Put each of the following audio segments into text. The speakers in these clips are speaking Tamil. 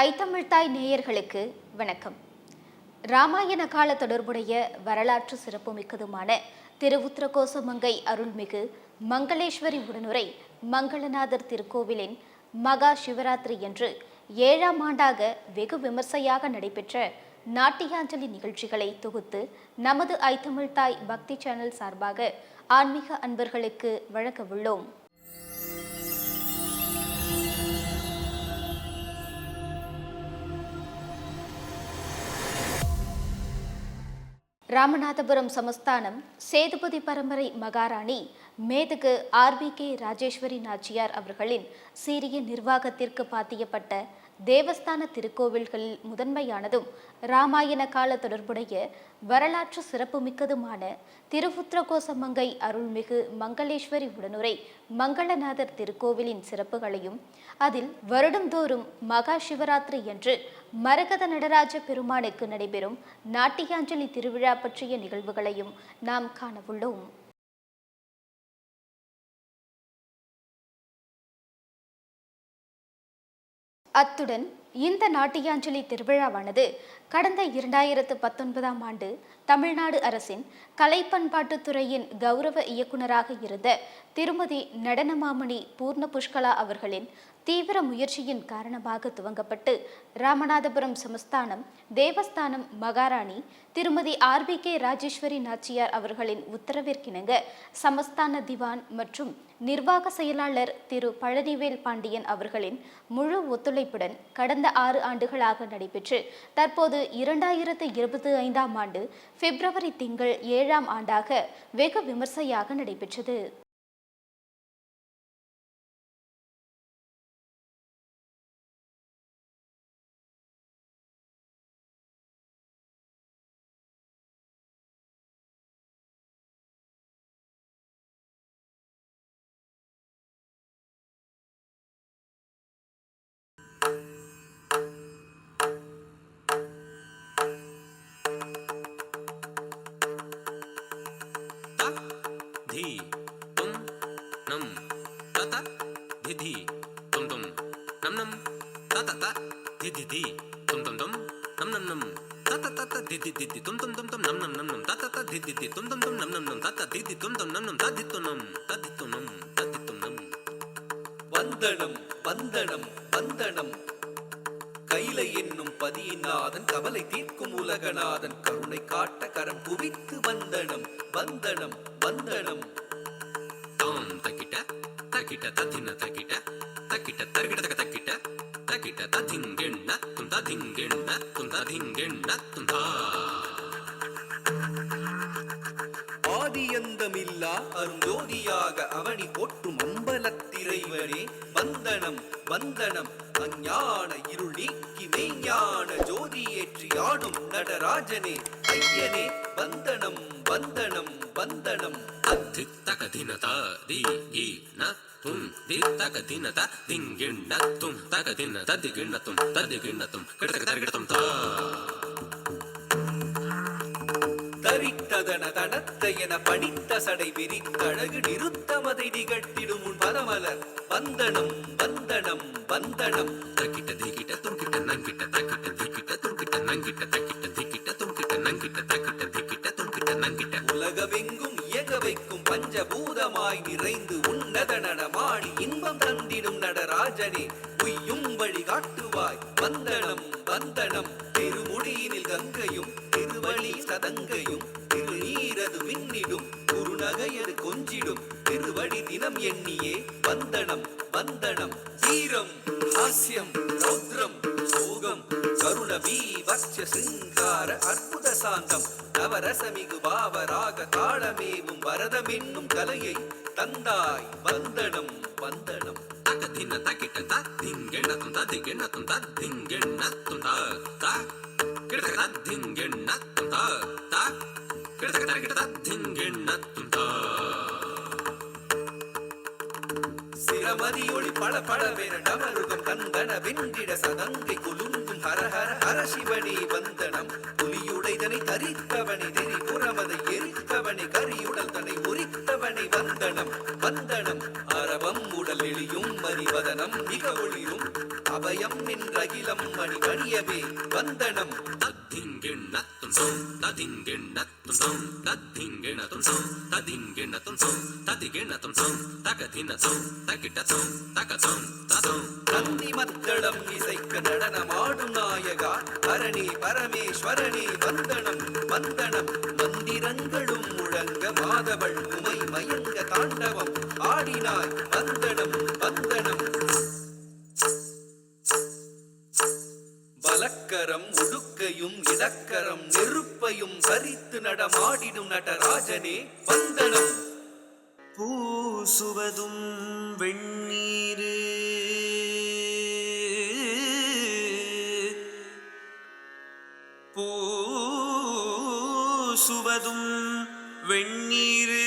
ஐத்தமிழ்தாய் நேயர்களுக்கு வணக்கம். ராமாயண கால தொடர்புடைய வரலாற்று சிறப்புமிக்கதுமான திருவுத்திரகோசமங்கை அருள்மிகு மங்களேஸ்வரி உடனுரை மங்களநாதர் திருக்கோவிலின் மகா சிவராத்திரி என்று 7ஆம் ஆண்டாக வெகு விமர்சையாக நடைபெற்ற நாட்டியாஞ்சலி நிகழ்ச்சிகளை தொகுத்து நமது ஐத்தமிழ்தாய் பக்தி சேனல் சார்பாக ஆன்மீக அன்பர்களுக்கு வழங்க உள்ளோம். ராமநாதபுரம் சமஸ்தானம் சேதுபதி பரம்பரை மகாராணி மேதகு ஆர்பிகே ராஜேஸ்வரி நாச்சியார் அவர்களின் சீரிய நிர்வாகத்திற்கு பாத்தியப்பட்ட தேவஸ்தான திருக்கோவில்களில் முதன்மையானதும் ராமாயண கால தொடர்புடைய வரலாற்று சிறப்புமிக்கதுமான திருவுத்திரகோசமங்கை அருள்மிகு மங்களேஸ்வரி உடனுரை மங்களநாதர் திருக்கோவிலின் சிறப்புகளையும் அதில் வருடந்தோறும் மகா சிவராத்திரி என்று மரகத நடராஜ பெருமானுக்கு நடைபெறும் நாட்டியாஞ்சலி திருவிழா பற்றிய நிகழ்வுகளையும் நாம் காணவுள்ளோம். அத்துடன் இந்த நாட்டியாஞ்சலி திருவிழாவானது கடந்த 2019ஆம் ஆண்டு தமிழ்நாடு அரசின் கலை பண்பாட்டுத் துறையின் கௌரவ இயக்குநராக இருந்த திருமதி நடனமாமணி பூர்ண புஷ்கலா அவர்களின் தீவிர முயற்சியின் காரணமாக துவங்கப்பட்டு ராமநாதபுரம் சமஸ்தானம் தேவஸ்தானம் மகாராணி திருமதி ஆர்பிகே ராஜேஸ்வரி நாச்சியார் அவர்களின் உத்தரவிற்கிணங்க சமஸ்தான திவான் மற்றும் நிர்வாக செயலாளர் திரு பழனிவேல் பாண்டியன் அவர்களின் முழு ஒத்துழைப்புடன் கடந்த 6 ஆண்டுகளாக நடைபெற்று தற்போது 2025ஆம் ஆண்டு பிப்ரவரி திங்கள் 7ஆம் ஆண்டாக வெகு விமர்சையாக நடைபெற்றது. வந்தனம் வந்தனம் வந்தனம் கைலை என்னும் பதியினாதன் கவலை தீர்க்கும் உலகநாதன் கருணை காட்ட கரம் குவித்து வந்தனம் வந்தனம் வந்தனம் தாம் தக்கிட்ட தக்கிட்ட தத்தின தக்கிட்ட தக்கிட்ட தர்கிட்ட தக்க தக்கிட்ட தக்கிட்ட ததிங்கெண்ண தும் ததிங்கெண்ண தும் ததிங்கெண்ண தும் தா ஆதியந்தமில்லா அருஞ்சோதியாக அவனி போற்றும் அம்பலத்திரைவனே வந்தனம் வந்தனம் அஞ்ஞான இருள் நீக்கி மெய்ஞான ஜோதி ஏற்றி ஆடும் நடராஜனே ஐயனே வந்தனம் வந்தனம் வந்தனம் அத்தி தகதினதா தி கீன தும் தி தகதினதா திங்கிண்ண தும் தகதின ததிகிண்ண தும் ததிகிண்ண தும் கிடதக தர்கிடதும் தா தரித்ததன தனத்த என பணித்த சடை விரித்தழகு நிறுத்தமதை நிகழ்த்திடும் உன் பதமலர் வந்தனம் வந்தனம் வந்தனம் தக்கிட்ட திகிட்ட துங்கிட்ட நங்கிட்ட தக்கிட்ட திகிட்ட துங்கிட்ட நங்கிட்ட தக்கிட்ட திகிட்ட துங்கிட்ட நங்கிட்ட தக்கிட்ட திகிட்ட துங்கிட்ட நங்கிட்ட உலகமெங்கும் இயங்க வைக்கும் பஞ்சபூதமாய் நிறைந்து உன்னத நடமாடி இன்பம் தந்திடும் நடராஜனே உய்யும் வழி காட்டுவாய் வந்தனம் வந்தனம் திருமுடியினில் கங்கையும் திருவழி சதங்கையும் திருநீரது விண்ணிடும் குறுநகையது கொஞ்சிடும் திருவடி தினம் எண்ணியே வந்தனம் வந்தனம் வீரம் ஹாஸ்யம் ரௌத்ரம் சோகம் கருண பீபக்ஷ சிங்கார அற்புத சாந்தம் நவரசமிகு பாவராக தாளமேவும் வரதமென்னும் கலையை தந்தாய் வந்தனம் வந்தனம் தகதின தகிட்ட ததிங்கெண்ணத்தும் ததிகெண்ணத்தும் ததிங்கெண்ணத்தும் தா தா கிடதக ததிங்கெண்ணத்தும் தா தா கிடதக தர்கிட்ட ததிங்கெண்ணத்தும் தா சிரமதியொளி பட படவென டமருகம் கந்தன வென்றிட சதங்கை குலுங்கும் ஹரஹர ஹரசிவனே வந்தனம் புலியுடைதனை தரித்தவனை நெறி புறமதை எரித்தவனை கரியுடல் தன்னை உரித்தவனை வந்தனம் வந்தனம் அரவம் உடல் எளியும் மறிவதனம் மிக ஒளிரும் அபயம் நின்றகிலம் மணிமணியவே வந்தனம் தத்திங்கிண்ணத்தும் சோம் ததிங்கிண்ணத்தும் சோம் தத்திங்கிணத்தும் சோம் ததிங்கிணத்தும் சோம் ததிகிணத்தும் சோம் தகதின சோம் தகிட்ட சோம் தக சோம் தசோம் நந்தி மத்தளம் இசைக்க நடனமாடும் நாயகா பரணி பரமேஸ்வரனே வந்தனம் வந்தனம் மந்திரங்களும் முழங்க மாதவள் உமை மயங்க தாண்டவம் ஆடினாய் வந்தனம் வந்தனம் வலக்கரம் உடுக்கையும் இடக்கரம் நெருப்பையும் சரித்து நடமாடிடும் நடராஜனே வந்தனம் பூசுவதும் வெண்ணீரு பூசுவதும் வெண்ணீரு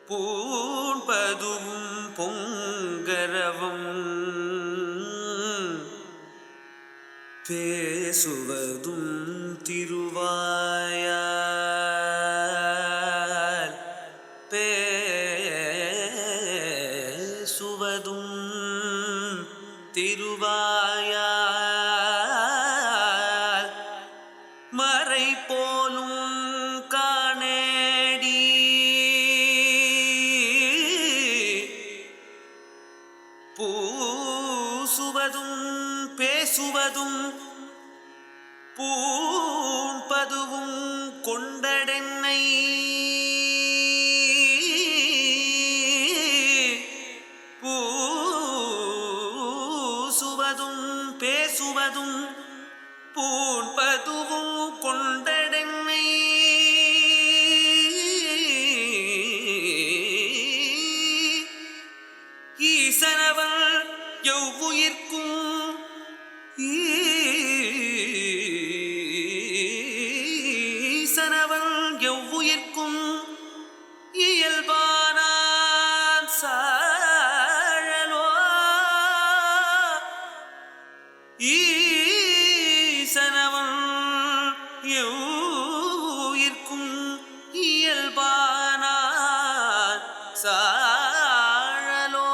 பூண்பதும் பொங்கரவம் பேசுவதும் திருவாயால் பேசுவதும் திருவாயால் மறை போலும் காணேடி பூசுவதும் பேசுவதும் பூண்பதுவும் கொண்டடென்னை பூசுவதும் பேசுவதும் பூண்பதுவும் கொண்டடென்னை ஈசனவன் எவ்வுயிர்க்கும் ஈசனவன் எவ்வுயிர்க்கும் இயல்பானான் சாழலோ ஈசனவன் எவ்வுயிர்க்கும் இயல்பானான் சாழலோ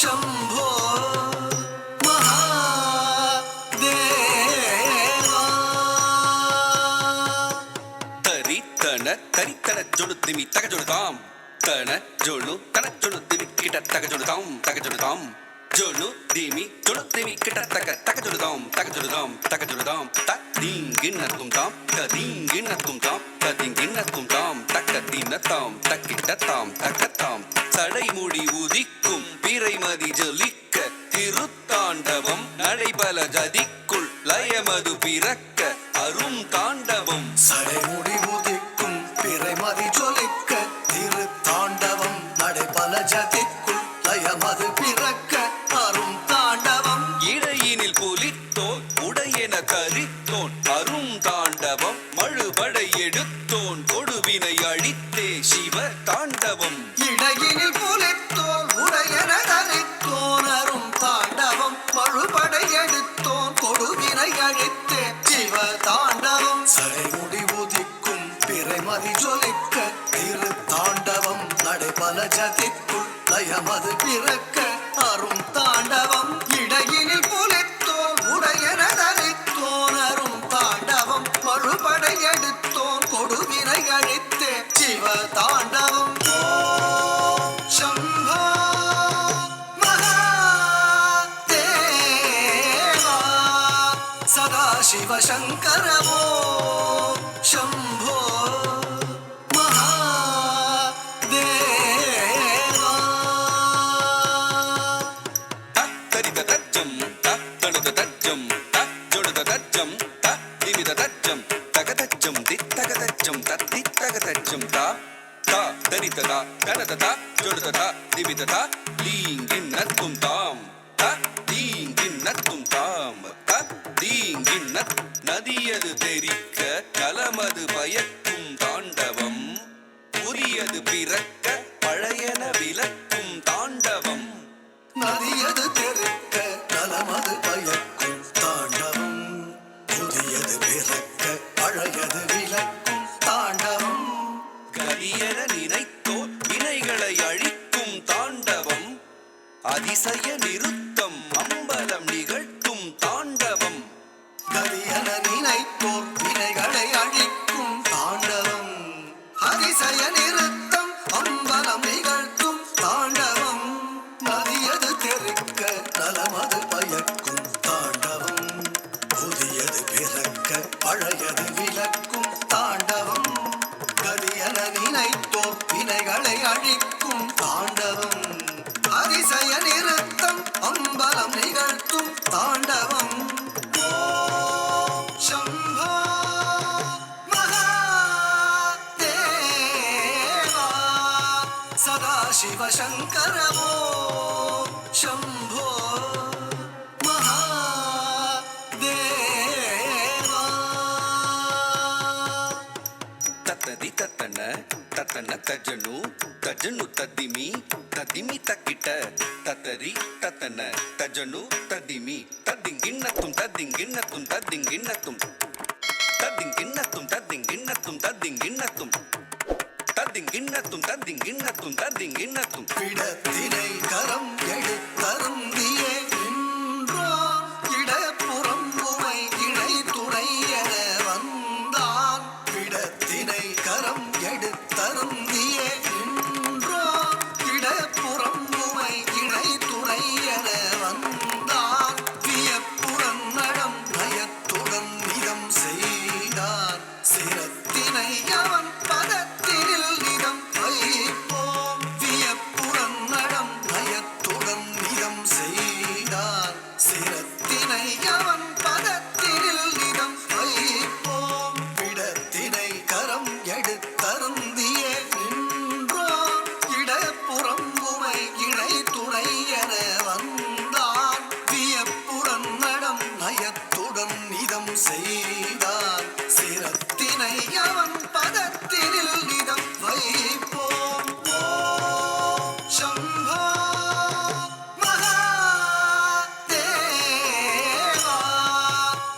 शम्भो महादेवा ತರಿತನ ತರಿತನ ಜೊಳುತ್ತಿಮಿ ತಗಜೊಳುತಾಂ ತನ ಜೊಳು ತನ ಜೊಳುತ್ತಿಮಿ ಕಿಟ ತಗಜೊಳುತಾಂ ತಗಜೊಳುತಾಂ ಜೊಳು ದಿಮಿ ಜೊಳುತ್ತಿಮಿ ಕಿಟ ತಗಜೊಳುತಾಂ ತಗಜೊಳುತಾಂ ತಗಜೊಳುತಾಂ தீங்கின்னத்தும் தாம் தீங்கின்னத்தும் தாம் தீங்கின்னத்தும் தாம் தக்கத்தின்னத்தாம் தக்கிட்டத்தாம் தக்கத்தாம் சடைமுடி உதிக்கும் பிறைமதி ஜொலிக்க திருத்தாண்டவம் நடைபல ஜதிக்குள் லயமது பிறக்க அரும் தாண்டவம் சடைமுடி உதிக்கும் பிறைமதி ஜொலிக்க திருத்தாண்டவம் நடைபல ஜதிக்குள் லயமது பிறக்க அரும் தாண்டவம் இடையினில் புலித்தோன் உடையென கரித்தோன் அரும் தாண்டவம் மழுபடை எடுத்தோன் கொடுவினை அழித்தே சிவ தாண்டவம் இடையினில் புலித்தோன் உடையன தரித்தோன் அரும் தாண்டவம் மழுபடை எடுத்தோன் கொடுவினை அழித்தே சிவ தாண்டவம் சடைமுடி உதிக்கும் பிறைமதி ஜொலிக்க திருத்தாண்டவம் நடைபல ஜதிக்குள் லயமது பிறக்க அரும் தாண்டவம் இடையினில் புலித்தோன் உடையன தரித்தோன் அரும் தாண்டவம் மழுபடை எடுத்தோன் கொடுவினை அழித்தே சிவ தாண்டவம் शम्भो महादेवा सदाशिव शङ्कर वो शम्भो महादेवा தரித தஜ்ஜம் தழுத தஜ்ஜம் ஜொழுத தஜ்ஜம் திமித தஜ்ஜம் தகதஜ்ஜம் தித்தகதஜ்ஜம் தத்தித்தகதஜ்ஜம் தரிததா தனததா ஜொழுததா திமிததா லீங்கின்னத்தும் தாம் தீங்கின்னத்தும் தாம் தீங்கின்னத் நதியது தெரிக்க நலமது பயக்கும் தாண்டவம் புரியது பிறக்க பழையன விலக்கும் தாண்டவம் நதியது தெருக்க நலமது பயக்கும் தாண்டவம் புதியது பிறக்க பழையது விலக்கும் தாண்டவம் கரியன நினைத்தோர் வினைகளை அழிக்கும் தாண்டவம் அதிசய நிருத்தம் அம்பலம் நிகழ்த்தும் தாண்டவம் கரியன நினைத்தோர் வினைகளை அழிக்கும் தாண்டவம் அதிசய நிறுத்தம் அம்பலம் நிகழ்த்தும் தாண்டவம் நதியது தெருக்க நலமது பயக்கும் தாண்டவம் புதியது பிறக்க பழையது விலக்கும் தாண்டவம் கரியன நினைத்தோர் வினைகளை அழிக்கும் தாண்டவம் அதிசய நிறுத்தம் அம்பலம் நிகழ்த்தும் தாண்டவம் शम्भो महादेवा सदाशिव शङ्कर वो शम्भो महादेवा தத்ததி தத்தன தத்தன தஜனு தஜனு தத்திமி தத்திமி தக்கிட்ட தத்தரி தத்தன தஜனு தத்திமி தத்திங்கின்னத்தும் தத்திங்கின்னத்தும் தத்திங்கின்னத்தும் தத்திங்கின்னத்தும் தத்திங்கின்னத்தும் தத்திங்கின்னத்தும் தத்திங்கின்னத்தும் தத்திங்கின்னத்தும் தத்திங்கின்னத்தும் பிடத்தினை கரம் எடுத்தருந்தியே நின்றோ இடப்புறம் உமை இணை துணை என வந்தான் பிடத்தினை கரம் எடுத்தருந்தியே நின்றோ இடப்புறம் உமை இணை துணை என வந்தான் வியப்புறம் நடம் நயத்துடன் நிதம் செய்தான் சிரத்தினை அவன் பதத்தினில் நிதம் வைப்போம் வியப்புறம் நடம் நயத்துடன் நிதம் செய்தான் சிரத்தினை அவன் பதத்தினில் நிதம் வைப்போம் பிடத்தினை கரம் எடுத்தருந்தியே நின்றோ இடப்புறம் உமை இணை துணை என வந்தான் வியப்புறம் நடம் நயத்துடன் நிதம் செய்தான் சிரத்தினை அவன் பதத்தினில் நிதம் வைப்போம் शम्भो महादेवा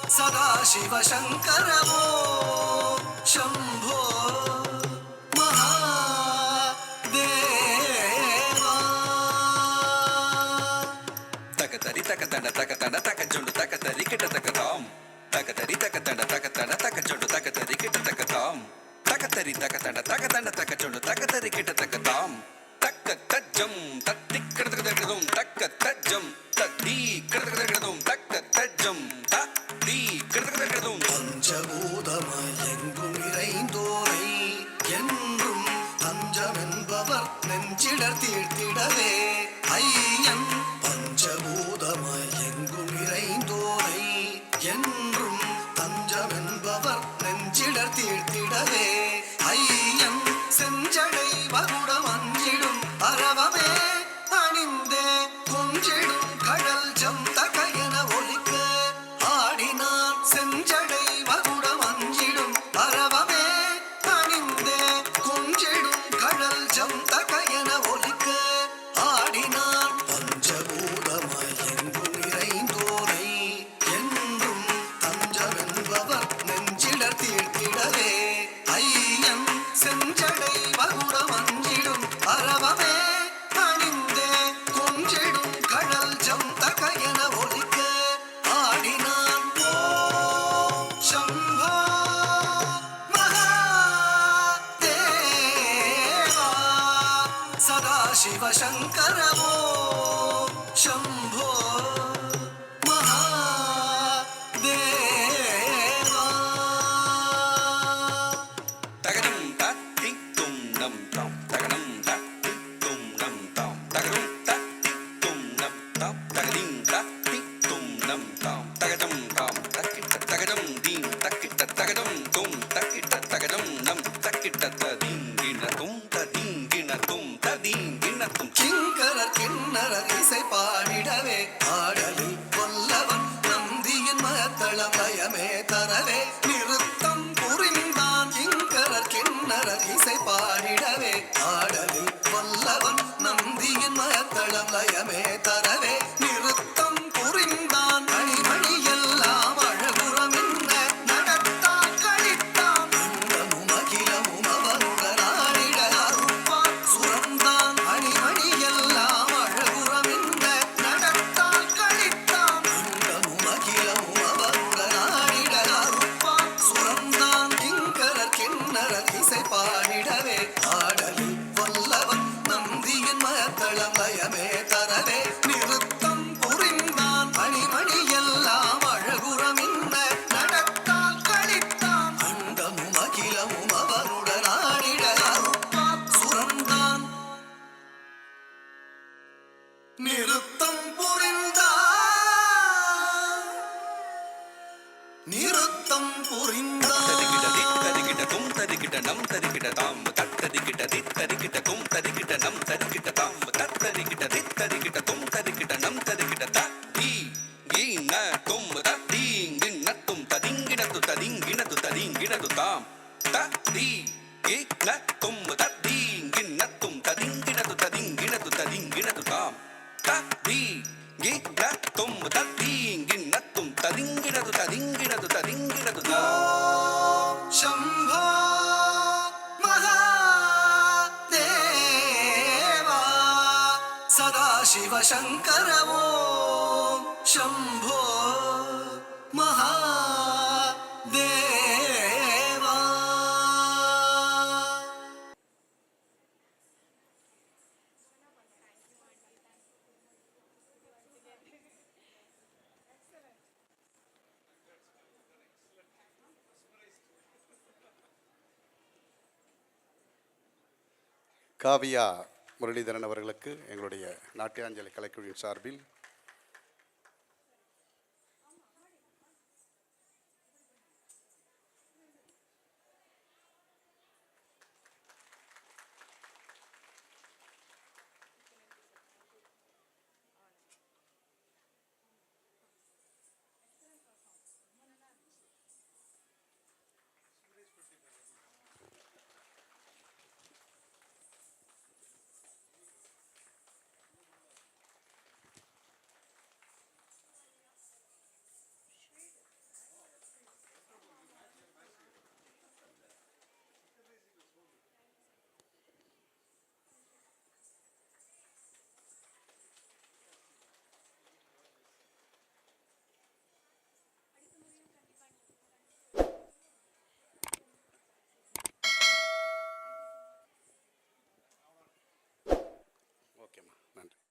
सदाशिव शङ्कर वो शम्भो महादेवा இசை பாடிடவே ஆடலில் வல்லவன் நந்தியின் மத்தளம் லயமே தரவே நிறுத்தம் புரிந்தான் கிங்கரர் கிண்ணரர் இசை பாடிடவே ஆடலில் வல்லவன் நந்தியின் மத்தளம் லயமே தரவே நிறுத்தம் புரிந்தான் அணிமணி எல்லாம் அழகுறம் என்ன நடத்தான் கழித்தான் அண்டமும் அகிலமும் அவனுடன் ஆடிட அருப்பான் சுரந்தான் அணிமணி எல்லாம் அழகுறம் என்ன நடத்தான் கழித்தான் அண்டமும் அகிலமும் அவனுடன் ஆடிட அருப்பான் சுரந்தான் கிங்கரர் கிண்ணரர் இசை பாடிடவே ஆடலில் வல்லவன் நந்தியின் மத்தளம் லயமே தரவே நிறுத்தம் புரிந்தான் அணிமணி எல்லாம் அழகுறம் என்ன நடத்தான் கழித்தான் அண்டமும் அகிலமும் அவனுடன் ஆடிட அருப்பான் சுரந்தான் நிறுத்தம் புரிந்தான் நிறுத்தம் தரிகிட புரிந்தான் தித்தரிகிட தும் தரிகிட நம் தரிகிட தாம் தத்தரிகிட தித்தரிகிட தும் தரிகிட நம் தரிகிட தாம் தத்தரிகிட தித்தரிகிட தும் தரிகிட நம் தரிகிட த தி கி ந தும் த தீங்கின தும் ததிங்கினது ததிங்கினது ததிங்கினது தாம் த தி கி ந தும் த தீங்கின தும் ததிங்கினது ததிங்கினது ததிங்கினது தாம் த தி கி ந தும் த தீங்கின தும் ததிங்கினது ததிங்கினது ததிங்கினது தாம் शम्भो महादेवा सदाशिव शङ्कर ॐ शम्भो महादेवा காவியா முரளிதரன் அவர்களுக்கு எங்களுடைய நாட்டியாஞ்சலி கலைக்குழுவின் சார்பில் ஓகேம்மா, நன்றி.